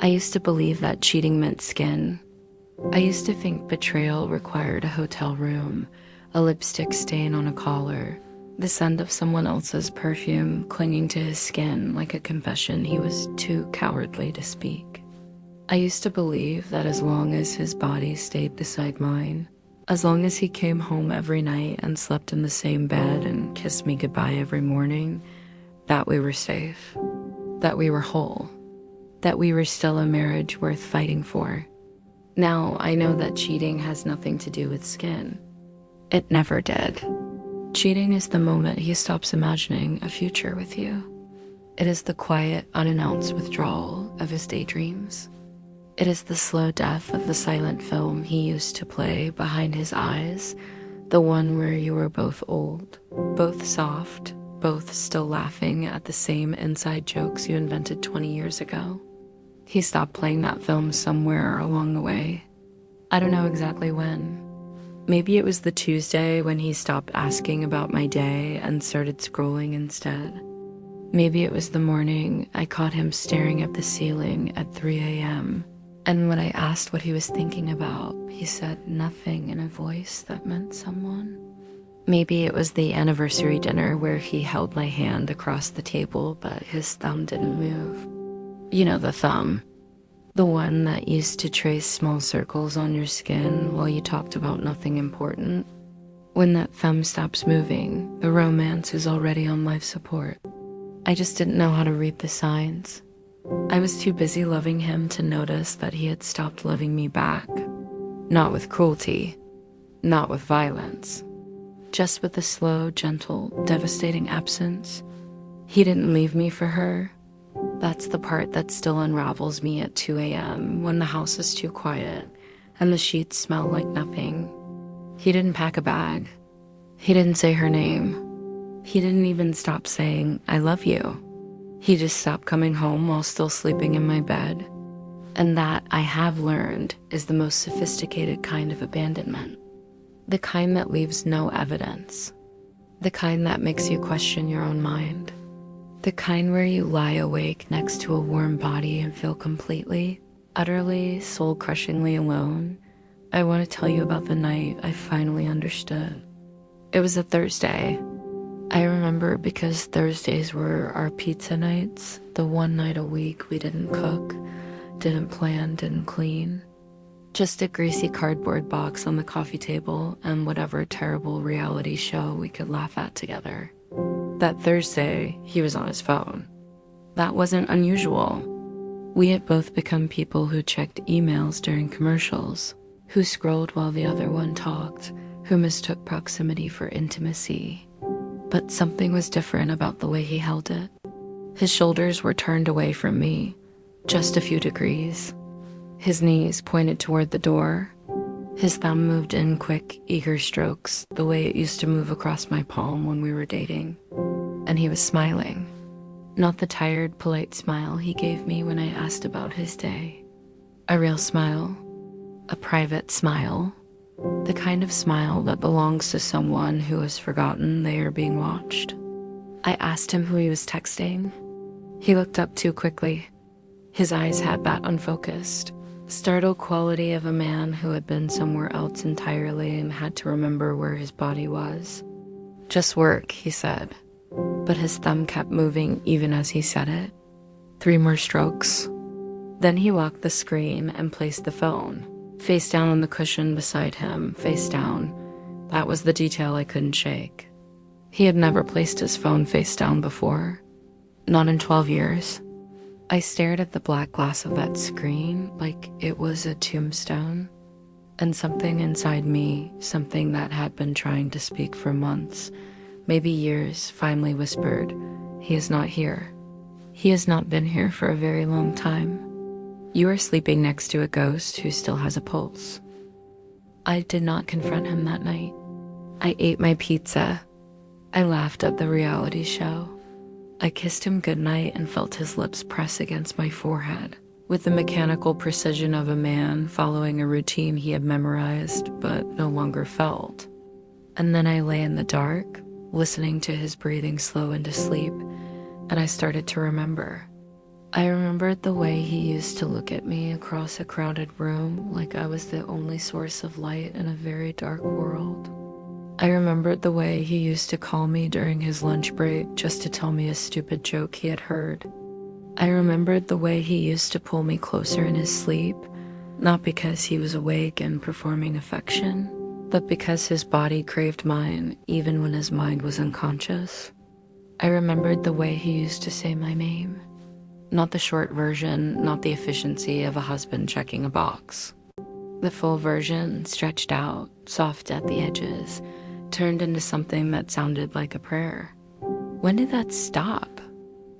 I used to believe that cheating meant skin. I used to think betrayal required a hotel room, a lipstick stain on a collar, the scent of someone else's perfume clinging to his skin like a confession he was too cowardly to speak. I used to believe that as long as his body stayed beside mine, as long as he came home every night and slept in the same bed and kissed me goodbye every morning, that we were safe, that we were whole, that we were still a marriage worth fighting for. Now I know that cheating has nothing to do with skin. It never did. Cheating is the moment he stops imagining a future with you. It is the quiet, unannounced withdrawal of his daydreams. It is the slow death of the silent film he used to play behind his eyes, the one where you were both old, both soft, both still laughing at the same inside jokes you invented 20 years ago. He stopped playing that film somewhere along the way. I don't know exactly when. Maybe it was the Tuesday when he stopped asking about my day and started scrolling instead. Maybe it was the morning I caught him staring at the ceiling at 3 a.m. And when I asked what he was thinking about, he said nothing in a voice that meant someone. Maybe it was the anniversary dinner where he held my hand across the table, but his thumb didn't move. You know, the thumb. The one that used to trace small circles on your skin while you talked about nothing important. When that thumb stops moving, the romance is already on life support. I just didn't know how to read the signs. I was too busy loving him to notice that he had stopped loving me back. Not with cruelty, not with violence, just with a slow, gentle, devastating absence. He didn't leave me for her. That's the part that still unravels me at 2 a.m. when the house is too quiet and the sheets smell like nothing. He didn't pack a bag. He didn't say her name. He didn't even stop saying, "I love you." He just stopped coming home while still sleeping in my bed. And that, I have learned, is the most sophisticated kind of abandonment. The kind that leaves no evidence. The kind that makes you question your own mind. The kind where you lie awake next to a warm body and feel completely, utterly, soul-crushingly alone. I want to tell you about the night I finally understood. It was a Thursday. I remember because Thursdays were our pizza nights, the one night a week we didn't cook, didn't plan, didn't clean. Just a greasy cardboard box on the coffee table and whatever terrible reality show we could laugh at together. That Thursday, he was on his phone. That wasn't unusual. We had both become people who checked emails during commercials, who scrolled while the other one talked, who mistook proximity for intimacy. But something was different about the way he held it. His shoulders were turned away from me, just a few degrees. His knees pointed toward the door. His thumb moved in quick, eager strokes, the way it used to move across my palm when we were dating. And he was smiling. Not the tired, polite smile he gave me when I asked about his day. A real smile. A private smile. The kind of smile that belongs to someone who has forgotten they are being watched. I asked him who he was texting. He looked up too quickly. His eyes had that unfocused, startled quality of a man who had been somewhere else entirely and had to remember where his body was. "Just work," he said, but his thumb kept moving even as he said it. 3 more strokes. Then he locked the screen and placed the phone, face down on the cushion beside him, face down. That was the detail I couldn't shake. He had never placed his phone face down before. Not in 12 years. I stared at the black glass of that screen like it was a tombstone. And something inside me, something that had been trying to speak for months, maybe years, finally whispered, "He is not here. He has not been here for a very long time. You are sleeping next to a ghost who still has a pulse." I did not confront him that night. I ate my pizza. I laughed at the reality show. I kissed him goodnight and felt his lips press against my forehead, with the mechanical precision of a man following a routine he had memorized but no longer felt. And then I lay in the dark, listening to his breathing slow into sleep, and I started to remember. I remembered the way he used to look at me across a crowded room like I was the only source of light in a very dark world. I remembered the way he used to call me during his lunch break just to tell me a stupid joke he had heard. I remembered the way he used to pull me closer in his sleep, not because he was awake and performing affection, but because his body craved mine even when his mind was unconscious. I remembered the way he used to say my name. Not the short version, not the efficiency of a husband checking a box. The full version, stretched out, soft at the edges, turned into something that sounded like a prayer. When did that stop?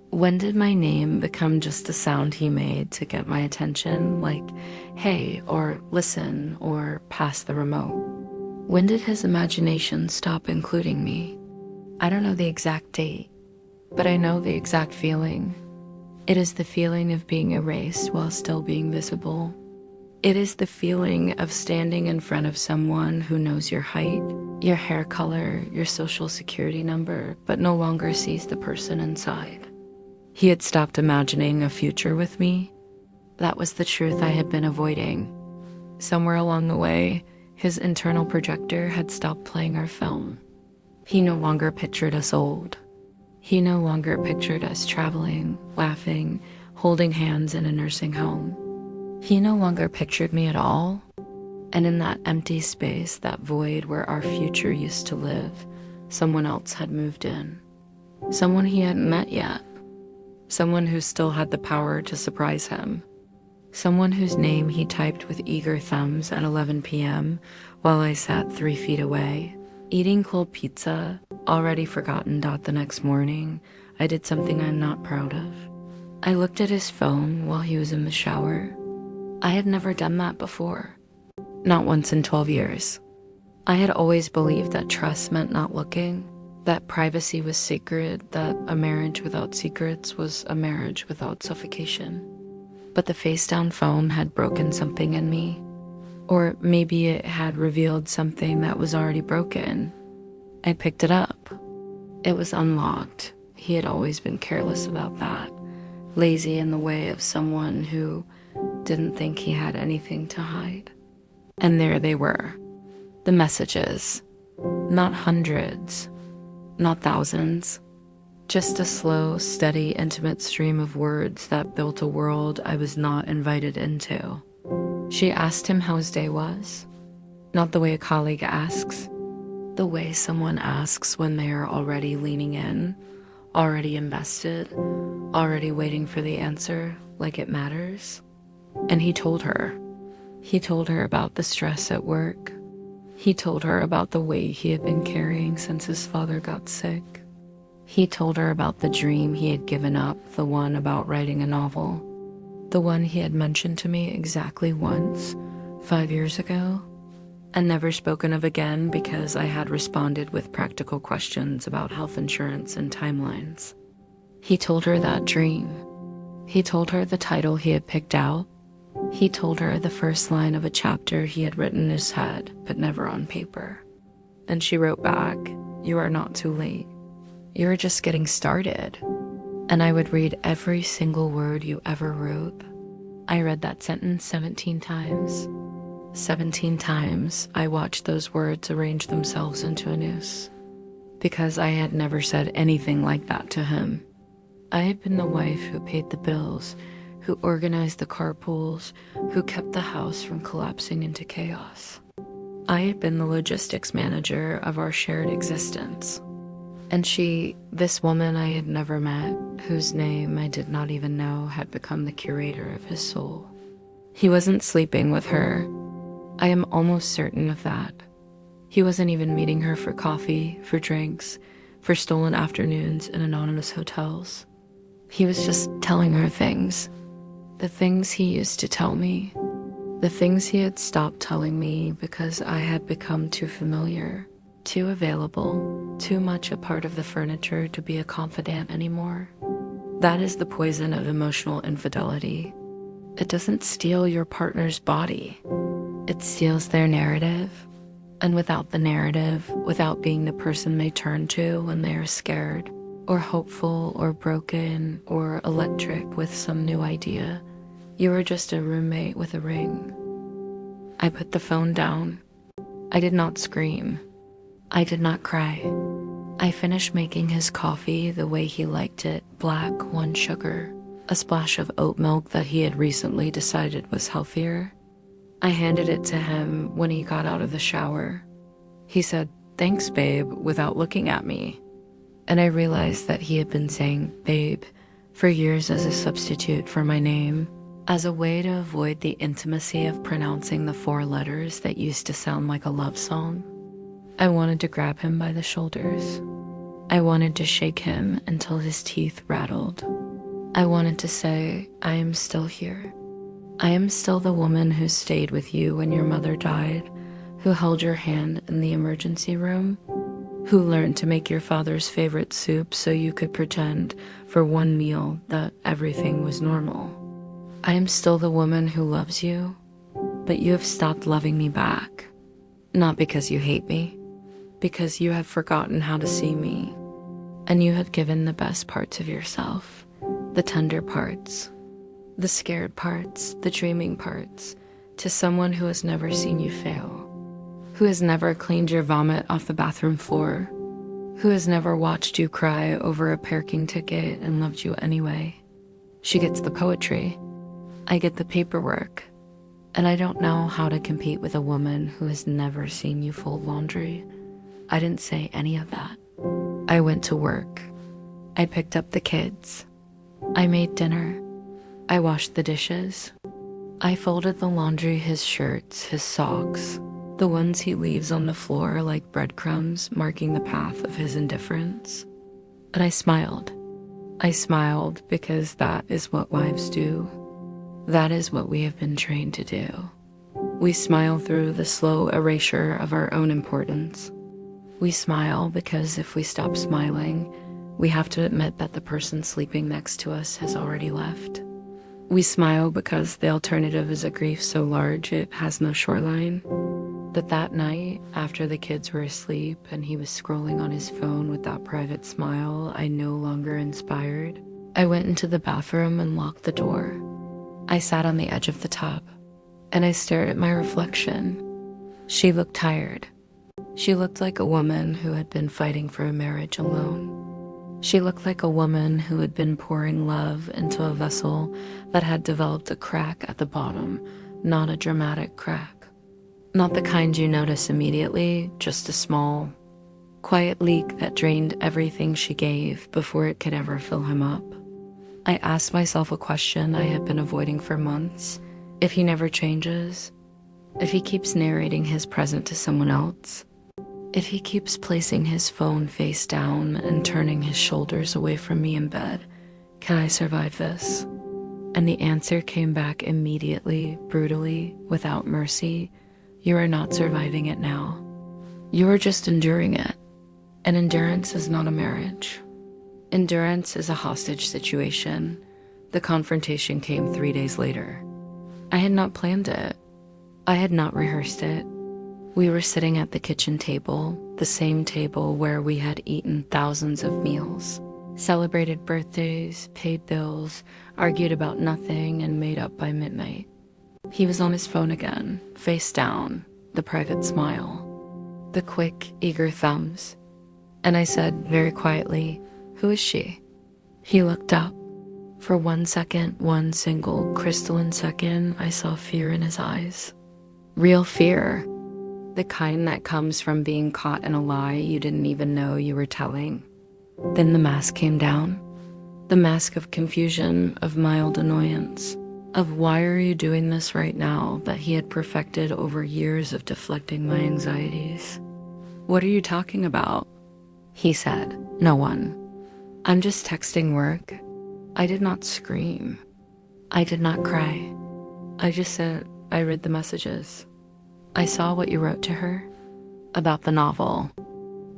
When did my name become just a sound he made to get my attention, like, hey, or listen, or pass the remote? When did his imagination stop including me? I don't know the exact date, but I know the exact feeling. It is the feeling of being erased while still being visible. It is the feeling of standing in front of someone who knows your height, your hair color, your social security number, but no longer sees the person inside. He had stopped imagining a future with me. That was the truth I had been avoiding. Somewhere along the way, his internal projector had stopped playing our film. He no longer pictured us old. He no longer pictured us traveling, laughing, holding hands in a nursing home. He no longer pictured me at all. And in that empty space, that void where our future used to live, someone else had moved in. Someone he hadn't met yet. Someone who still had the power to surprise him. Someone whose name he typed with eager thumbs at 11 p.m. while I sat 3 feet away, eating cold pizza, already forgotten. The next morning, I did something I'm not proud of. I looked at his phone while he was in the shower. I had never done that before. Not once in 12 years. I had always believed that trust meant not looking, that privacy was sacred, that a marriage without secrets was a marriage without suffocation. But the face-down phone had broken something in me. Or maybe it had revealed something that was already broken. I picked it up. It was unlocked. He had always been careless about that, lazy in the way of someone who didn't think he had anything to hide. And there they were, the messages. Not hundreds, not thousands, just a slow, steady, intimate stream of words that built a world I was not invited into. She asked him how his day was, not the way a colleague asks, the way someone asks when they are already leaning in, already invested, already waiting for the answer like it matters. And he told her. He told her about the stress at work. He told her about the weight he had been carrying since his father got sick. He told her about the dream he had given up, the one about writing a novel. The one he had mentioned to me exactly once, 5 years ago, and never spoken of again because I had responded with practical questions about health insurance and timelines. He told her that dream. He told her the title he had picked out. He told her the first line of a chapter he had written in his head, but never on paper. And she wrote back, "You are not too late. You are just getting started." And I would read every single word you ever wrote. I read that sentence 17 times. 17 times I watched those words arrange themselves into a noose. Because I had never said anything like that to him. I had been the wife who paid the bills, who organized the carpools, who kept the house from collapsing into chaos. I had been the logistics manager of our shared existence. And she, this woman I had never met, whose name I did not even know, had become the curator of his soul. He wasn't sleeping with her. I am almost certain of that. He wasn't even meeting her for coffee, for drinks, for stolen afternoons in anonymous hotels. He was just telling her things. The things he used to tell me. The things he had stopped telling me because I had become too familiar, too available, too much a part of the furniture to be a confidant anymore. That is the poison of emotional infidelity. It doesn't steal your partner's body. It steals their narrative. And without the narrative, without being the person they turn to when they are scared, or hopeful, or broken, or electric with some new idea. You were just a roommate with a ring. I put the phone down. I did not scream. I did not cry. I finished making his coffee the way he liked it, black, one sugar, a splash of oat milk that he had recently decided was healthier. I handed it to him when he got out of the shower. He said, "Thanks, babe," without looking at me. And I realized that he had been saying babe for years as a substitute for my name, as a way to avoid the intimacy of pronouncing the 4 letters that used to sound like a love song. I wanted to grab him by the shoulders. I wanted to shake him until his teeth rattled. I wanted to say, I am still here. I am still the woman who stayed with you when your mother died, who held your hand in the emergency room, who learned to make your father's favorite soup so you could pretend for one meal that everything was normal. I am still the woman who loves you, but you have stopped loving me back. Not because you hate me, because you have forgotten how to see me, and you had given the best parts of yourself, the tender parts, the scared parts, the dreaming parts, to someone who has never seen you fail, who has never cleaned your vomit off the bathroom floor, who has never watched you cry over a parking ticket and loved you anyway. She gets the poetry. I get the paperwork. And I don't know how to compete with a woman who has never seen you fold laundry. I didn't say any of that. I went to work. I picked up the kids. I made dinner. I washed the dishes. I folded the laundry, his shirts, his socks, the ones he leaves on the floor like breadcrumbs marking the path of his indifference. And I smiled. I smiled because that is what wives do. That is what we have been trained to do. We smile through the slow erasure of our own importance. We smile because if we stop smiling, we have to admit that the person sleeping next to us has already left. We smile because the alternative is a grief so large it has no shoreline. That night, after the kids were asleep and he was scrolling on his phone with that private smile I no longer inspired, I went into the bathroom and locked the door. I sat on the edge of the tub, and I stared at my reflection. She looked tired. She looked like a woman who had been fighting for a marriage alone. She looked like a woman who had been pouring love into a vessel that had developed a crack at the bottom, not a dramatic crack. Not the kind you notice immediately, just a small, quiet leak that drained everything she gave before it could ever fill him up. I asked myself a question I had been avoiding for months. If he never changes, if he keeps narrating his present to someone else, if he keeps placing his phone face down and turning his shoulders away from me in bed, can I survive this? And the answer came back immediately, brutally, without mercy. You are not surviving it now. You are just enduring it. And endurance is not a marriage. Endurance is a hostage situation. The confrontation came 3 days later. I had not planned it. I had not rehearsed it. We were sitting at the kitchen table, the same table where we had eaten thousands of meals, celebrated birthdays, paid bills, argued about nothing, and made up by midnight. He was on his phone again, face down, the private smile, the quick, eager thumbs. And I said very quietly, "Who is she?" He looked up. For 1 second, one single crystalline second, I saw fear in his eyes. Real fear. The kind that comes from being caught in a lie you didn't even know you were telling. Then the mask came down. The mask of confusion, of mild annoyance, of why are you doing this right now that he had perfected over years of deflecting my anxieties. "What are you talking about?" He said, "No one. I'm just texting work." I did not scream. I did not cry. I just said, "I read the messages. I saw what you wrote to her. About the novel.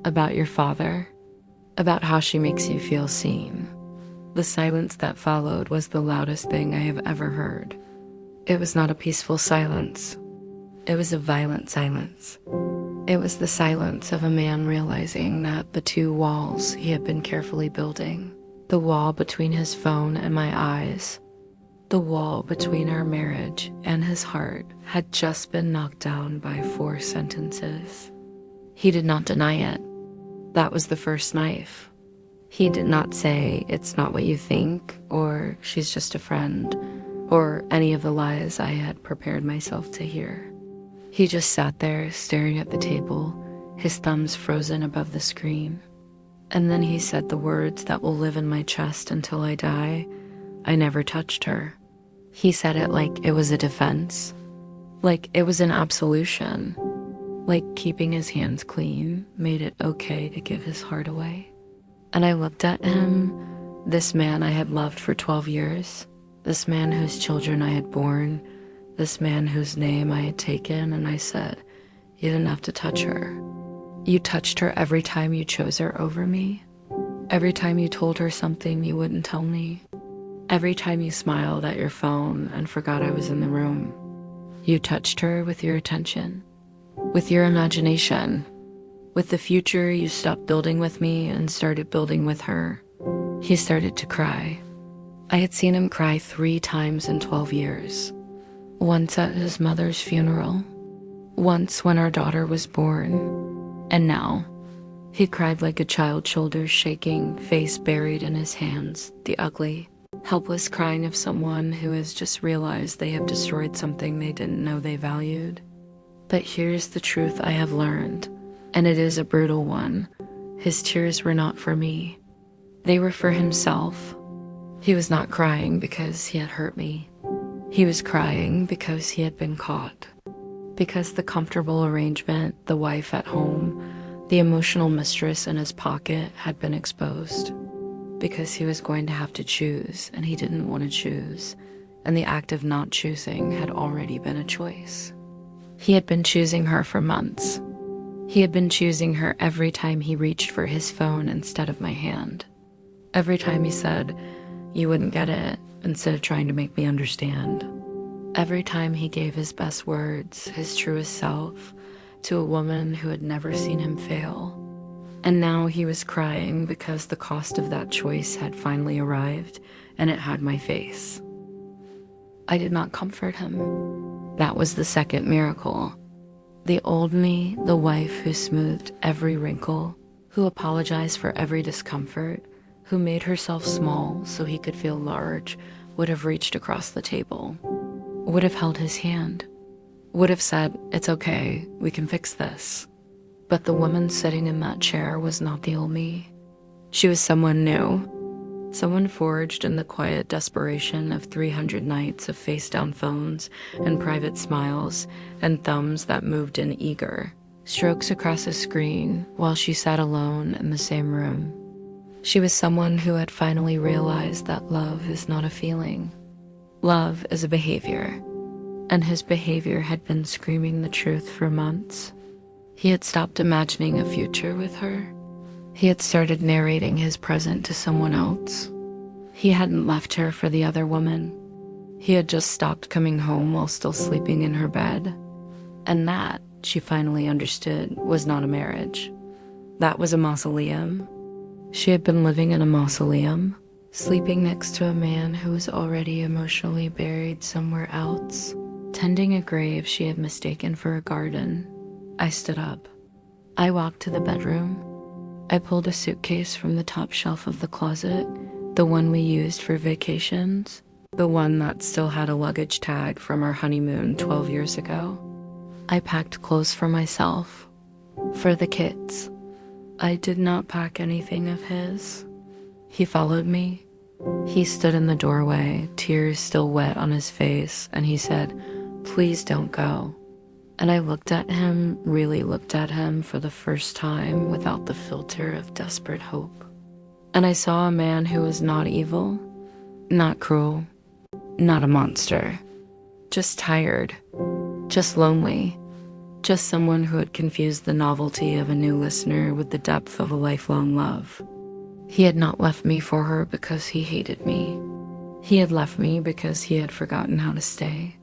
About your father. About how she makes you feel seen." The silence that followed was the loudest thing I have ever heard. It was not a peaceful silence. It was a violent silence. It was the silence of a man realizing that the two walls he had been carefully building, the wall between his phone and my eyes, the wall between our marriage and his heart, had just been knocked down by 4 sentences. He did not deny it. That was the first knife. He did not say, "It's not what you think," or "She's just a friend," or any of the lies I had prepared myself to hear. He just sat there staring at the table, his thumbs frozen above the screen. And then he said the words that will live in my chest until I die. "I never touched her." He said it like it was a defense, like it was an absolution, like keeping his hands clean made it okay to give his heart away. And I looked at him, this man I had loved for 12 years, this man whose children I had borne, this man whose name I had taken, and I said, "You didn't have to touch her. You touched her every time you chose her over me. Every time you told her something you wouldn't tell me. Every time you smiled at your phone and forgot I was in the room. You touched her with your attention, with your imagination, with the future you stopped building with me and started building with her." He started to cry. I had seen him cry 3 times in 12 years. Once at his mother's funeral, once when our daughter was born, and now he cried like a child, shoulders shaking, face buried in his hands, the ugly, helpless crying of someone who has just realized they have destroyed something they didn't know they valued. But here's the truth I have learned, and it is a brutal one. His tears were not for me. They were for himself. He was not crying because he had hurt me. He was crying because he had been caught. Because the comfortable arrangement, the wife at home, the emotional mistress in his pocket had been exposed. Because he was going to have to choose, and he didn't want to choose, and the act of not choosing had already been a choice. He had been choosing her for months. He had been choosing her every time he reached for his phone instead of my hand. Every time he said, "You wouldn't get it," instead of trying to make me understand. Every time he gave his best words, his truest self, to a woman who had never seen him fail. And now he was crying because the cost of that choice had finally arrived, and it had my face. I did not comfort him. That was the second miracle. The old me, the wife who smoothed every wrinkle, who apologized for every discomfort, who made herself small so he could feel large, would have reached across the table, would have held his hand, would have said, "It's okay, we can fix this." But the woman sitting in that chair was not the old me. She was someone new, someone forged in the quiet desperation of 300 nights of face-down phones and private smiles and thumbs that moved in eager strokes across a screen while she sat alone in the same room. She was someone who had finally realized that love is not a feeling. Love is a behavior, and his behavior had been screaming the truth for months. He had stopped imagining a future with her. He had started narrating his present to someone else. He hadn't left her for the other woman. He had just stopped coming home while still sleeping in her bed. And that, she finally understood, was not a marriage. That was a mausoleum. She had been living in a mausoleum, sleeping next to a man who was already emotionally buried somewhere else, tending a grave she had mistaken for a garden. I stood up. I walked to the bedroom. I pulled a suitcase from the top shelf of the closet, the one we used for vacations, the one that still had a luggage tag from our honeymoon 12 years ago. I packed clothes for myself, for the kids. I did not pack anything of his. He followed me. He stood in the doorway, tears still wet on his face, and he said, "Please don't go." And I looked at him, really looked at him for the first time without the filter of desperate hope. And I saw a man who was not evil, not cruel, not a monster, just tired, just lonely, just someone who had confused the novelty of a new listener with the depth of a lifelong love. He had not left me for her because he hated me. He had left me because he had forgotten how to stay.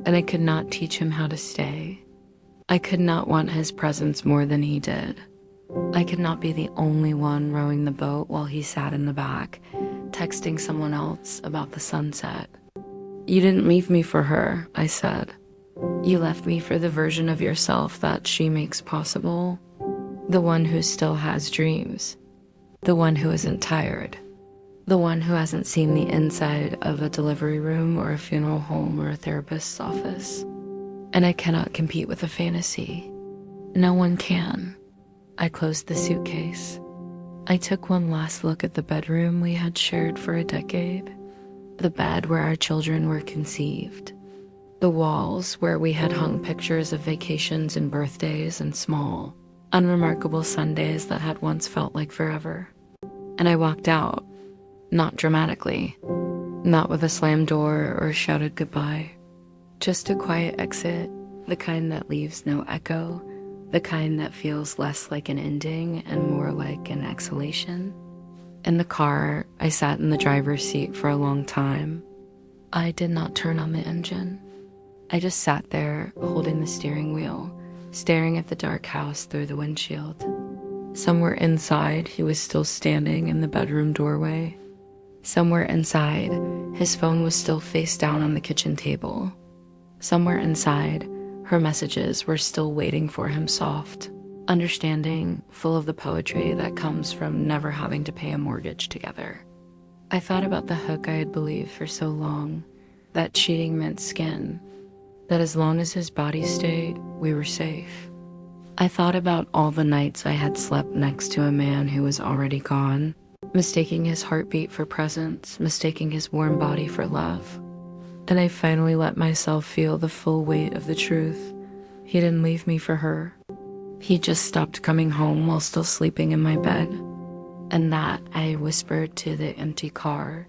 And I could not teach him how to stay. I could not want his presence more than he did. I could not be the only one rowing the boat while he sat in the back, texting someone else about the sunset. "You didn't leave me for her," I said. "You left me for the version of yourself that she makes possible. The one who still has dreams. The one who isn't tired. The one who hasn't seen the inside of a delivery room or a funeral home or a therapist's office. And I cannot compete with a fantasy. No one can." I closed the suitcase. I took one last look at the bedroom we had shared for a decade. The bed where our children were conceived. The walls where we had hung pictures of vacations and birthdays and small, unremarkable Sundays that had once felt like forever. And I walked out, not dramatically, not with a slammed door or a shouted goodbye. Just a quiet exit, the kind that leaves no echo, the kind that feels less like an ending and more like an exhalation. In the car, I sat in the driver's seat for a long time. I did not turn on the engine. I just sat there, holding the steering wheel, staring at the dark house through the windshield. Somewhere inside, he was still standing in the bedroom doorway. Somewhere inside, his phone was still face down on the kitchen table. Somewhere inside, her messages were still waiting for him soft, understanding, full of the poetry that comes from never having to pay a mortgage together. I thought about the hook I had believed for so long, that cheating meant skin, that as long as his body stayed, we were safe. I thought about all the nights I had slept next to a man who was already gone, mistaking his heartbeat for presence, mistaking his warm body for love. And I finally let myself feel the full weight of the truth. He didn't leave me for her. He just stopped coming home while still sleeping in my bed. And that, I whispered to the empty car,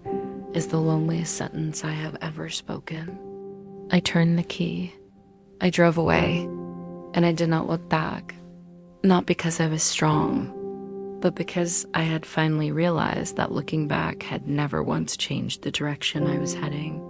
is the loneliest sentence I have ever spoken. I turned the key. I drove away, and I did not look back. Not because I was strong, but because I had finally realized that looking back had never once changed the direction I was heading.